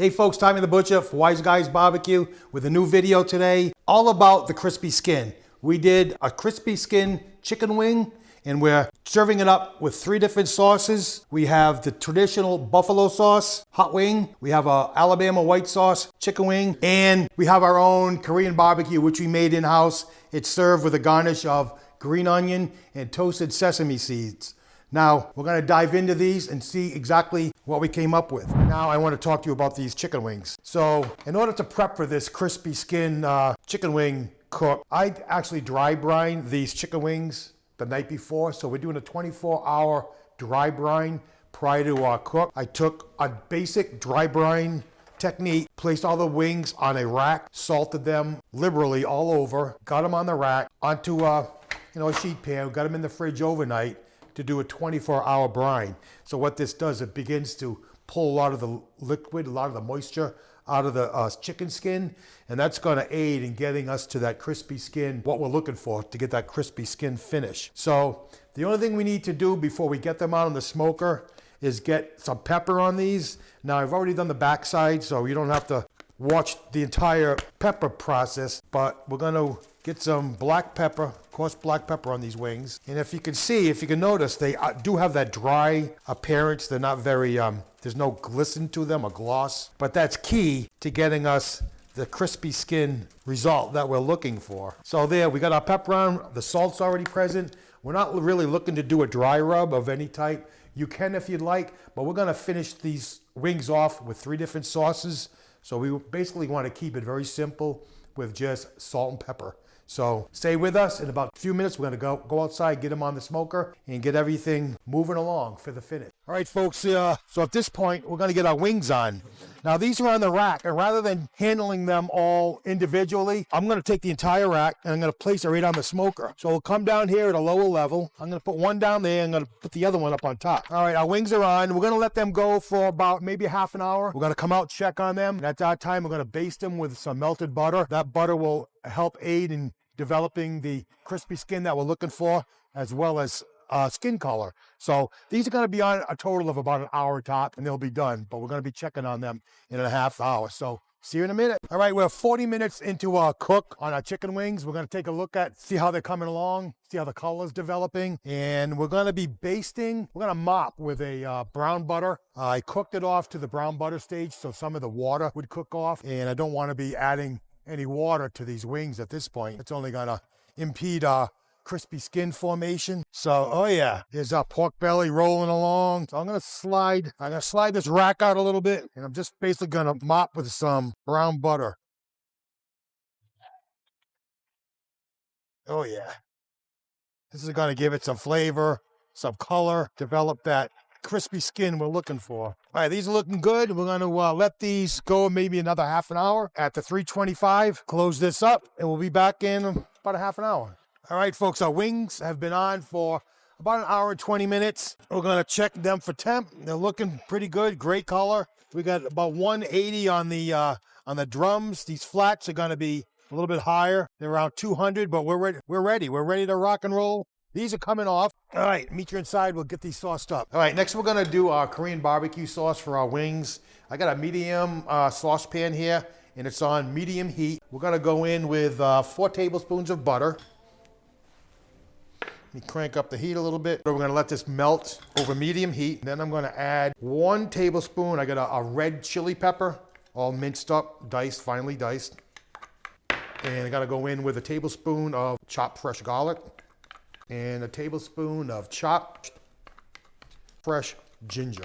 Hey folks, Tommy the Butcher for Wise Guys Barbecue with a new video today, all about the crispy skin. We did a crispy skin chicken wing and we're serving it up with 3 different sauces. We have the traditional buffalo sauce, hot wing. We have a Alabama white sauce, chicken wing, and we have our own Korean barbecue, which we made in-house. It's served with a garnish of green onion and toasted sesame seeds. Now, we're gonna dive into these and see exactly what we came up with. Now, I wanna talk to you about these chicken wings. So, in order to prep for this crispy skin chicken wing cook, I actually dry brine these chicken wings the night before. So we're doing a 24-hour dry brine prior to our cook. I took a basic dry brine technique, placed all the wings on a rack, salted them liberally all over, got them on the rack, onto a sheet pan, got them in the fridge overnight, to do a 24-hour brine. So what this does, it begins to pull a lot of the liquid, a lot of the moisture out of the chicken skin, and that's gonna aid in getting us to that crispy skin, what we're looking for to get that crispy skin finish. So the only thing we need to do before we get them out on the smoker is get some pepper on these. Now I've already done the backside, so you don't have to watch the entire pepper process, but we're gonna get some black pepper, coarse black pepper on these wings. And if you can notice, they do have that dry appearance. They're not very, there's no glisten to them, a gloss. But that's key to getting us the crispy skin result that we're looking for. So there, we got our pepper on, the salt's already present. We're not really looking to do a dry rub of any type. You can if you'd like, but we're gonna finish these wings off with 3 different sauces. So we basically wanna keep it very simple with just salt and pepper. So stay with us. In about a few minutes, we're gonna go outside, get them on the smoker, and get everything moving along for the finish. All right, folks, so at this point, we're gonna get our wings on. Now these are on the rack, and rather than handling them all individually, I'm gonna take the entire rack and I'm gonna place it right on the smoker. So we'll come down here at a lower level. I'm gonna put one down there, I'm gonna put the other one up on top. All right, our wings are on. We're gonna let them go for about maybe half an hour. We're gonna come out, check on them. And at that time, we're gonna baste them with some melted butter. That butter will help aid in developing the crispy skin that we're looking for, as well as skin color. So these are going to be on a total of about an hour top, and they'll be done, but we're going to be checking on them in a half hour. So see you in a minute. All right, we're 40 minutes into our cook on our chicken wings. We're going to take a look at, see how they're coming along, see how the color's developing, and we're going to be basting. We're going to mop with a brown butter. I cooked it off to the brown butter stage, so some of the water would cook off, and I don't want to be adding any water to these wings at this point. It's only gonna impede our crispy skin formation. So, oh yeah, there's our pork belly rolling along. So I'm gonna slide this rack out a little bit, and I'm just basically gonna mop with some brown butter. Oh yeah. This is gonna give it some flavor, some color, develop that crispy skin we're looking for. All right, these are looking good. We're going to let these go maybe another half an hour at the 325. Close this up, and we'll be back in about a half an hour. All right, folks, our wings have been on for about an hour and 20 minutes. We're going to check them for temp. They're looking pretty good, great color. We got about 180 on the drums. These flats are going to be a little bit higher. They're around 200, but we're ready. We're ready to rock and roll. These are coming off. All right, meet you inside. We'll get these sauced up. All right, next we're gonna do our Korean barbecue sauce for our wings. I got a medium saucepan here, and it's on medium heat. We're gonna go in with 4 tablespoons of butter. Let me crank up the heat a little bit. We're gonna let this melt over medium heat. Then I'm gonna add 1 tablespoon. I got a red chili pepper, all minced up, diced, finely diced. And I gotta go in with a tablespoon of chopped fresh garlic, and a tablespoon of chopped fresh ginger.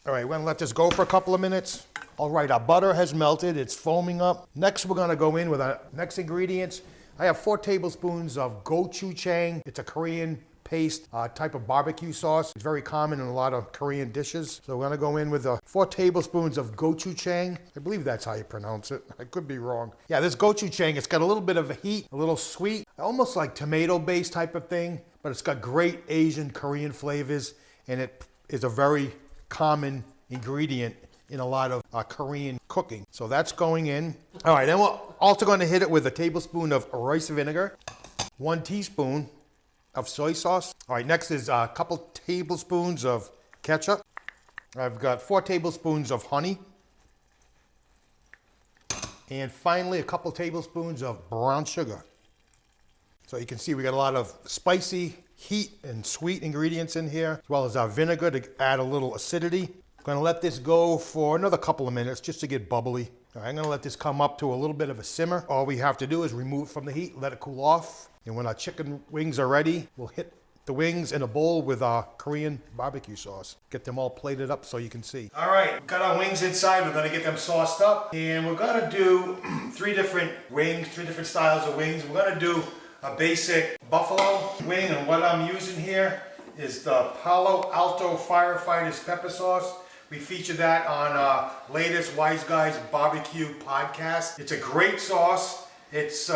All right, we're gonna let this go for a couple of minutes. All right, our butter has melted, it's foaming up. Next, we're gonna go in with our next ingredients. I have 4 tablespoons of gochujang. It's a Korean paste type of barbecue sauce. It's very common in a lot of Korean dishes. So we're gonna go in with 4 tablespoons of gochujang. I believe that's how you pronounce it. I could be wrong. Yeah, this gochujang, it's got a little bit of a heat, a little sweet, almost like tomato-based type of thing, but it's got great Asian Korean flavors, and it is a very common ingredient in a lot of Korean cooking. So that's going in. All right, then we're also gonna hit it with a tablespoon of rice vinegar, 1 teaspoon of soy sauce. All right, next is a couple tablespoons of ketchup, I've got 4 tablespoons of honey. And finally, a couple tablespoons of brown sugar. So you can see we got a lot of spicy, heat, and sweet ingredients in here, as well as our vinegar to add a little acidity. I'm gonna let this go for another couple of minutes just to get bubbly. All right, I'm gonna let this come up to a little bit of a simmer. All we have to do is remove it from the heat, let it cool off. And when our chicken wings are ready, we'll hit the wings in a bowl with our Korean barbecue sauce. Get them all plated up so you can see. All right, we've got our wings inside. We're gonna get them sauced up. And we're gonna do 3 different wings, 3 different styles of wings. We're gonna do a basic buffalo wing, and what I'm using here is the Palo Alto Firefighters pepper sauce. We featured that on our latest Wise Guys Barbecue podcast. It's a great sauce. It's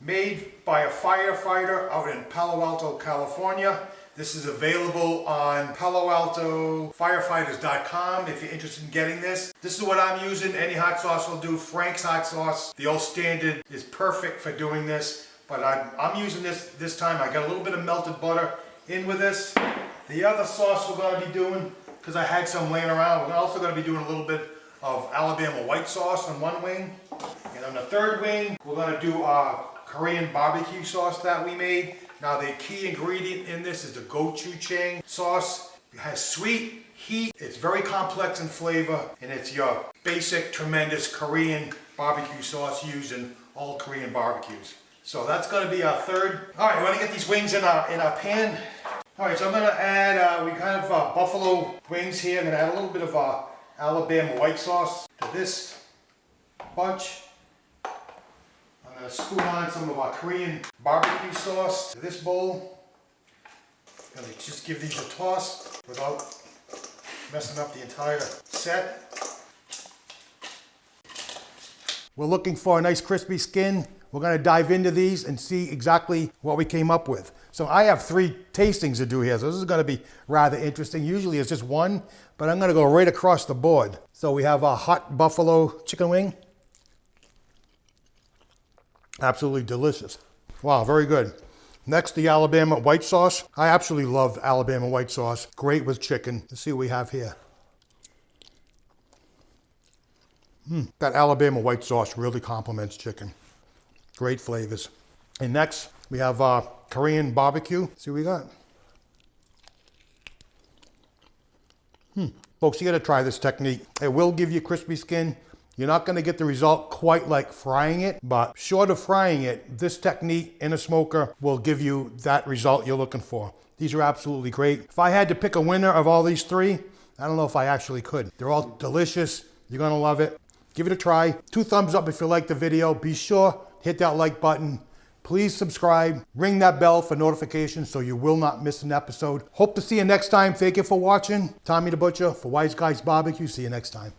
made by a firefighter out in Palo Alto, California. This is available on paloaltofirefighters.com if you're interested in getting this. This is what I'm using. Any hot sauce will do. Frank's hot sauce, the old standard, is perfect for doing this. But I'm using this time. I got a little bit of melted butter in with this. The other sauce we're going to be doing, because I had some laying around, we're also going to be doing a little bit of Alabama white sauce on one wing. And on the third wing, we're going to do our Korean barbecue sauce that we made. Now the key ingredient in this is the gochujang sauce. It has sweet, heat, it's very complex in flavor, and it's your basic, tremendous Korean barbecue sauce used in all Korean barbecues. So that's going to be our third. All right, we're going to get these wings in our pan. All right, so I'm going to add, we kind of buffalo wings here. I'm going to add a little bit of Alabama white sauce to this bunch. I'm going to scoop on some of our Korean barbecue sauce to this bowl. I'm going to just give these a toss without messing up the entire set. We're looking for a nice crispy skin. We're going to dive into these and see exactly what we came up with. So I have 3 tastings to do here, so this is going to be rather interesting. Usually it's just one, but I'm going to go right across the board. So we have a hot buffalo chicken wing. Absolutely delicious. Wow, very good. Next, the Alabama white sauce. I absolutely love Alabama white sauce. Great with chicken. Let's see what we have here. That Alabama white sauce really complements chicken. Great flavors. And next, we have Korean barbecue. See what we got. Folks, you got to try this technique. It will give you crispy skin. You're not going to get the result quite like frying it, but short of frying it, this technique in a smoker will give you that result you're looking for. These are absolutely great. If I had to pick a winner of all these 3, I don't know if I actually could. They're all delicious. You're going to love it. Give it a try. 2 thumbs up if you like the video. Be sure hit that like button. Please subscribe. Ring that bell for notifications so you will not miss an episode. Hope to see you next time. Thank you for watching. Tommy the Butcher for Wise Guys Barbecue. See you next time.